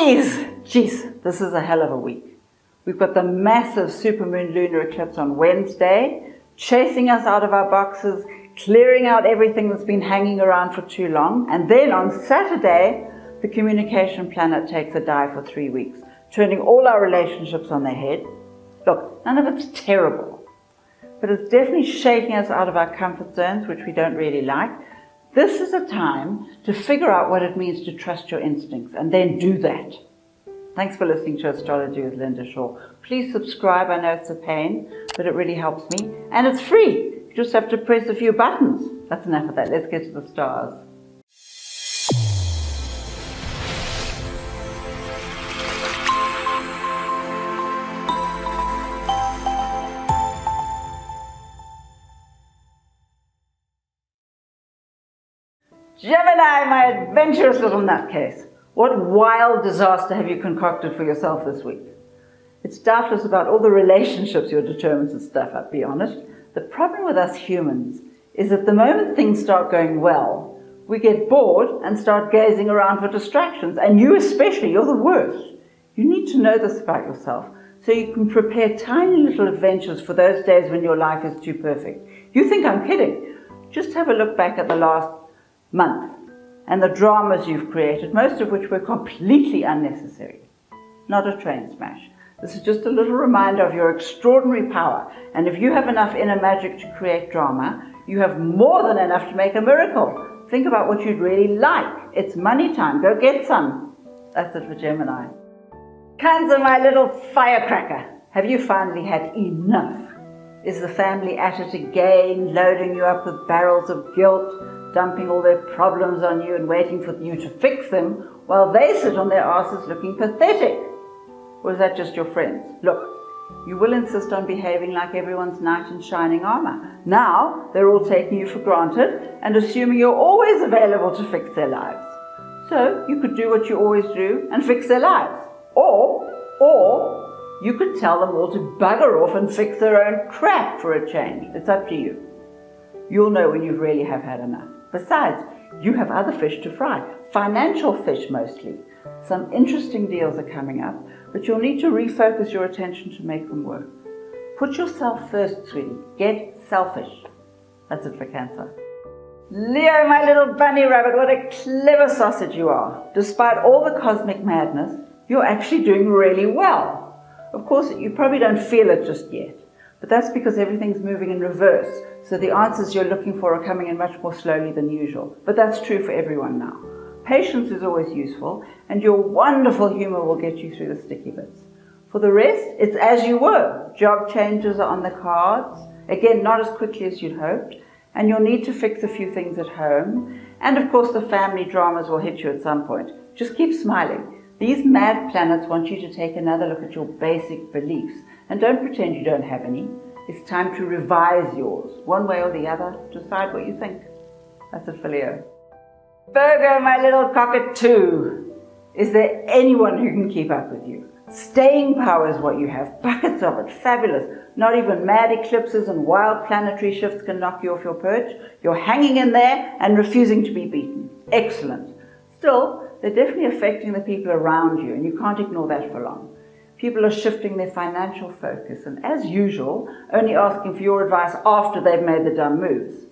Aries! Jeez, this is a hell of a week. We've got the massive supermoon lunar eclipse on Wednesday, chasing us out of our boxes, clearing out everything that's been hanging around for too long. And then on Saturday, the communication planet takes a dive for 3 weeks, turning all our relationships on their head. Look, none of it's terrible, but it's definitely shaking us out of our comfort zones, which we don't really like. This is a time to figure out what it means to trust your instincts and then do that. Thanks for listening to Astrology with Linda Shaw. Please subscribe. I know it's a pain, but it really helps me. And it's free. You just have to press a few buttons. That's enough of that. Let's get to the stars. Gemini, my adventurous little nutcase. What wild disaster have you concocted for yourself this week? It's doubtless about all the relationships you're determined to stuff up, be honest. The problem with us humans is that the moment things start going well, we get bored and start gazing around for distractions. And you especially, you're the worst. You need to know this about yourself so you can prepare tiny little adventures for those days when your life is too perfect. You think I'm kidding? Just have a look back at the last month and the dramas you've created, most of which were completely unnecessary. Not a train smash. This is just a little reminder of your extraordinary power, and if you have enough inner magic to create drama, you have more than enough to make a miracle. Think about what you'd really like. It's money time. Go get some. That's it for Gemini. Cancer, my little firecracker. Have you finally had enough? Is the family at it again, loading you up with barrels of guilt, dumping all their problems on you and waiting for you to fix them while they sit on their asses looking pathetic? Or is that just your friends? Look, you will insist on behaving like everyone's knight in shining armor. Now they're all taking you for granted and assuming you're always available to fix their lives. So you could do what you always do and fix their lives. Or you could tell them all to bugger off and fix their own crap for a change. It's up to you. You'll know when you really have had enough. Besides, you have other fish to fry. Financial fish mostly. Some interesting deals are coming up, but you'll need to refocus your attention to make them work. Put yourself first, sweetie. Get selfish. That's it for Cancer. Leo, my little bunny rabbit, what a clever sausage you are. Despite all the cosmic madness, you're actually doing really well. Of course, you probably don't feel it just yet, but that's because everything's moving in reverse, so the answers you're looking for are coming in much more slowly than usual. But that's true for everyone now. Patience is always useful, and your wonderful humor will get you through the sticky bits. For the rest, it's as you were. Job changes are on the cards. Again, not as quickly as you'd hoped, and you'll need to fix a few things at home. And of course, the family dramas will hit you at some point. Just keep smiling. These mad planets want you to take another look at your basic beliefs, and don't pretend you don't have any. It's time to revise yours, one way or the other. Decide what you think. That's it for Leo. Virgo, my little cockatoo. Is there anyone who can keep up with you? Staying power is what you have. Buckets of it. Fabulous. Not even mad eclipses and wild planetary shifts can knock you off your perch. You're hanging in there and refusing to be beaten. Excellent. Still, they're definitely affecting the people around you, and you can't ignore that for long. People are shifting their financial focus and, as usual, only asking for your advice after they've made the dumb moves.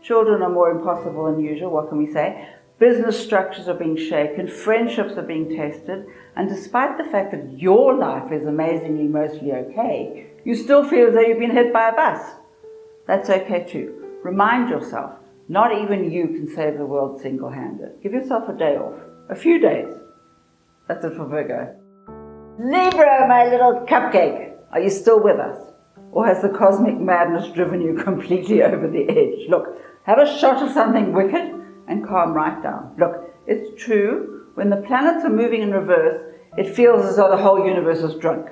Children are more impossible than usual, what can we say? Business structures are being shaken, friendships are being tested, and despite the fact that your life is amazingly mostly okay, you still feel as though you've been hit by a bus. That's okay too. Remind yourself, not even you can save the world single-handed. Give yourself a day off. A few days. That's it for Virgo. Libra, my little cupcake. Are you still with us? Or has the cosmic madness driven you completely over the edge? Look, have a shot of something wicked and calm right down. Look, it's true, when the planets are moving in reverse, it feels as though the whole universe is drunk.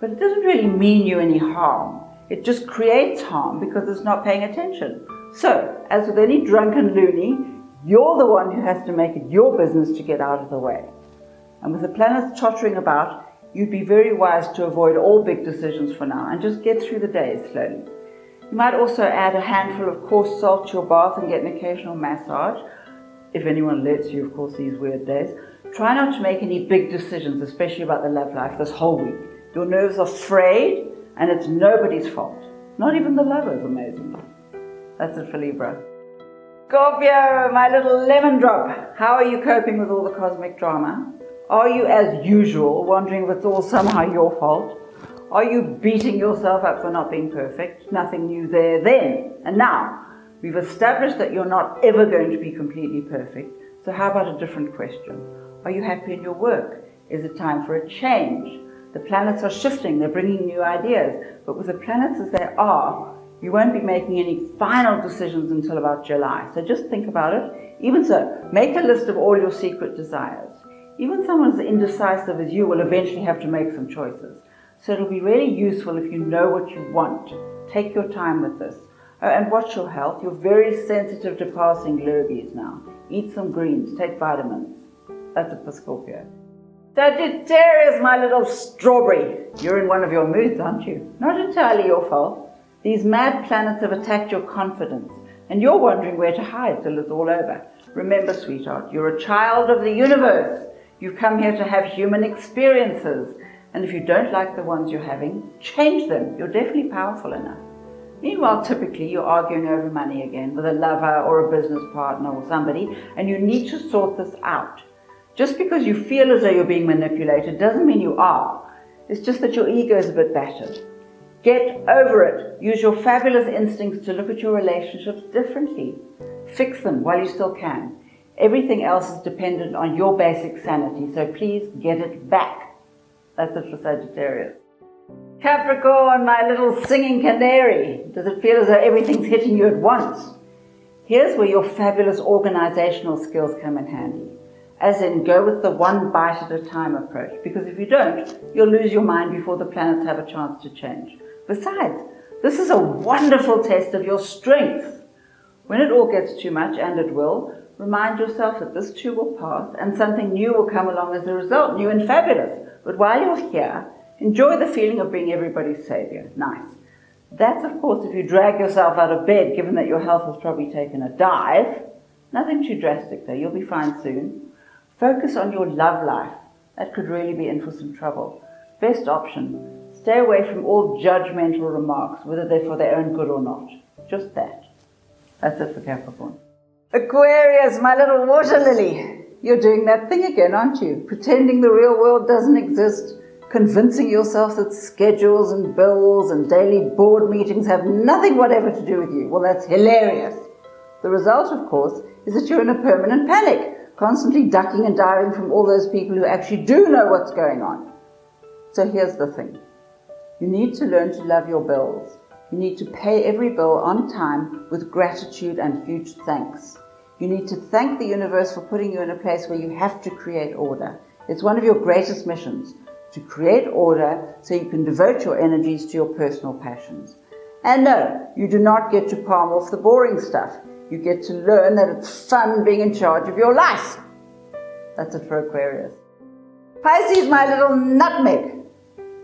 But it doesn't really mean you any harm. It just creates harm because it's not paying attention. So, as with any drunken loony, you're the one who has to make it your business to get out of the way. And with the planets tottering about, you'd be very wise to avoid all big decisions for now and just get through the days slowly. You might also add a handful of coarse salt to your bath and get an occasional massage, if anyone lets you, of course, these weird days. Try not to make any big decisions, especially about the love life this whole week. Your nerves are frayed, and it's nobody's fault. Not even the lovers, amazingly. That's it for Libra. Scorpio, my little lemon drop. How are you coping with all the cosmic drama? Are you, as usual, wondering if it's all somehow your fault? Are you beating yourself up for not being perfect? Nothing new there then. And now, we've established that you're not ever going to be completely perfect. So how about a different question? Are you happy in your work? Is it time for a change? The planets are shifting, they're bringing new ideas. But with the planets as they are, you won't be making any final decisions until about July. So just think about it. Even so, make a list of all your secret desires. Even someone as indecisive as you will eventually have to make some choices. So it'll be really useful if you know what you want. Take your time with this. Oh, and watch your health. You're very sensitive to passing lurgies now. Eat some greens, take vitamins. That's it for Scorpio. Sagittarius, my little strawberry. You're in one of your moods, aren't you? Not entirely your fault. These mad planets have attacked your confidence, and you're wondering where to hide till it's all over. Remember, sweetheart, you're a child of the universe. You've come here to have human experiences, and if you don't like the ones you're having, change them. You're definitely powerful enough. Meanwhile, typically, you're arguing over money again with a lover or a business partner or somebody, and you need to sort this out. Just because you feel as though you're being manipulated doesn't mean you are. It's just that your ego is a bit battered. Get over it. Use your fabulous instincts to look at your relationships differently. Fix them while you still can. Everything else is dependent on your basic sanity, so please get it back. That's it for Sagittarius. Capricorn, my little singing canary. Does it feel as though everything's hitting you at once? Here's where your fabulous organizational skills come in handy. As in, go with the one bite at a time approach, because if you don't, you'll lose your mind before the planets have a chance to change. Besides, this is a wonderful test of your strength. When it all gets too much, and it will, remind yourself that this too will pass, and something new will come along as a result, new and fabulous. But while you're here, enjoy the feeling of being everybody's savior. Nice. That's, of course, if you drag yourself out of bed, given that your health has probably taken a dive. Nothing too drastic, though. You'll be fine soon. Focus on your love life. That could really be in for some trouble. Best option, stay away from all judgmental remarks, whether they're for their own good or not. Just that. That's it for Capricorn. Aquarius, my little water lily. You're doing that thing again, aren't you? Pretending the real world doesn't exist. Convincing yourself that schedules and bills and daily board meetings have nothing whatever to do with you. Well, that's hilarious. The result, of course, is that you're in a permanent panic, constantly ducking and diving from all those people who actually do know what's going on. So here's the thing. You need to learn to love your bills. You need to pay every bill on time with gratitude and huge thanks. You need to thank the universe for putting you in a place where you have to create order. It's one of your greatest missions, to create order so you can devote your energies to your personal passions. And no, you do not get to palm off the boring stuff. You get to learn that it's fun being in charge of your life. That's it for Aquarius. Pisces, my little nutmeg.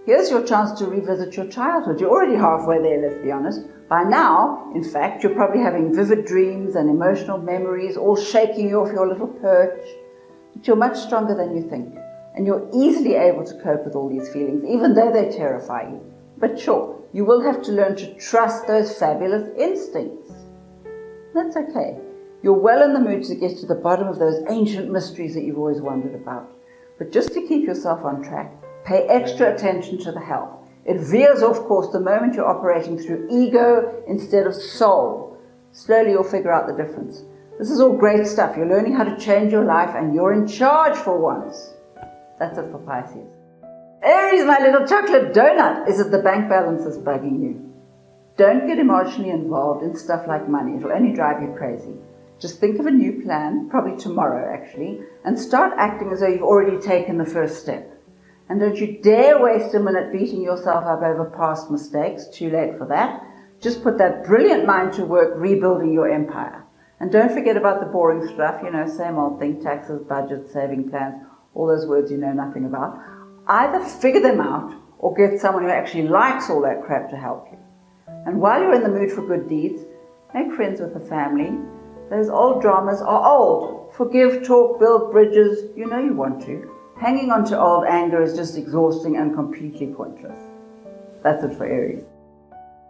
Here's your chance to revisit your childhood. You're already halfway there, let's be honest. By now, in fact, you're probably having vivid dreams and emotional memories, all shaking you off your little perch. But you're much stronger than you think. And you're easily able to cope with all these feelings, even though they terrify you. But sure, you will have to learn to trust those fabulous instincts. That's okay. You're well in the mood to get to the bottom of those ancient mysteries that you've always wondered about. But just to keep yourself on track, pay extra attention to the health. It veers off course the moment you're operating through ego instead of soul. Slowly you'll figure out the difference. This is all great stuff. You're learning how to change your life and you're in charge for once. That's it for Pisces. Aries, my little chocolate donut. Is it the bank balance that's bugging you? Don't get emotionally involved in stuff like money. It'll only drive you crazy. Just think of a new plan, probably tomorrow actually, and start acting as though you've already taken the first step. And don't you dare waste a minute beating yourself up over past mistakes. Too late for that. Just put that brilliant mind to work rebuilding your empire. And don't forget about the boring stuff, same old thing, taxes, budgets, saving plans, all those words you know nothing about. Either figure them out or get someone who actually likes all that crap to help you. And while you're in the mood for good deeds, make friends with the family. Those old dramas are old. Forgive, talk, build bridges. You know you want to. Hanging on to old anger is just exhausting and completely pointless. That's it for Aries.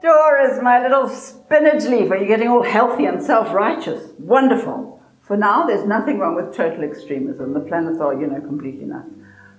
Taurus, my little spinach leaf. Are you getting all healthy and self-righteous? Wonderful. For now, there's nothing wrong with total extremism. The planets are, completely nuts.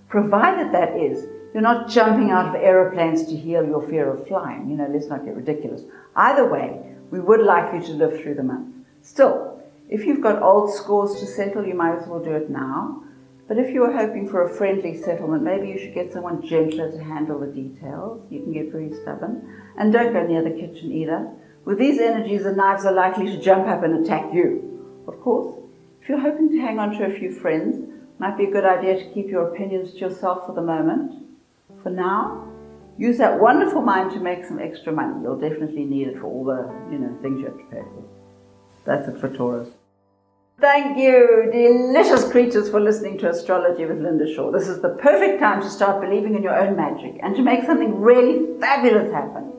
Provided that is, you're not jumping out of aeroplanes to heal your fear of flying. Let's not get ridiculous. Either way, we would like you to live through the month. Still, if you've got old scores to settle, you might as well do it now. But if you were hoping for a friendly settlement, maybe you should get someone gentler to handle the details. You can get very stubborn. And don't go near the kitchen either. With these energies, the knives are likely to jump up and attack you. Of course, if you're hoping to hang on to a few friends, it might be a good idea to keep your opinions to yourself for the moment. For now, use that wonderful mind to make some extra money. You'll definitely need it for all the, things you have to pay for. That's it for Taurus. Thank you, delicious creatures, for listening to Astrology with Linda Shaw. This is the perfect time to start believing in your own magic and to make something really fabulous happen.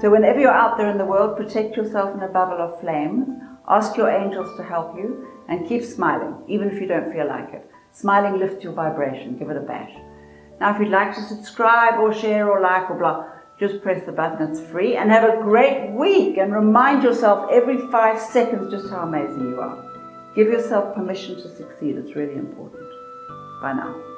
So whenever you're out there in the world, protect yourself in a bubble of flames, ask your angels to help you, and keep smiling, even if you don't feel like it. Smiling lifts your vibration. Give it a bash. Now, if you'd like to subscribe or share or like or blah, just press the button. It's free. And have a great week. And remind yourself every 5 seconds just how amazing you are. Give yourself permission to succeed. It's really important. Bye now.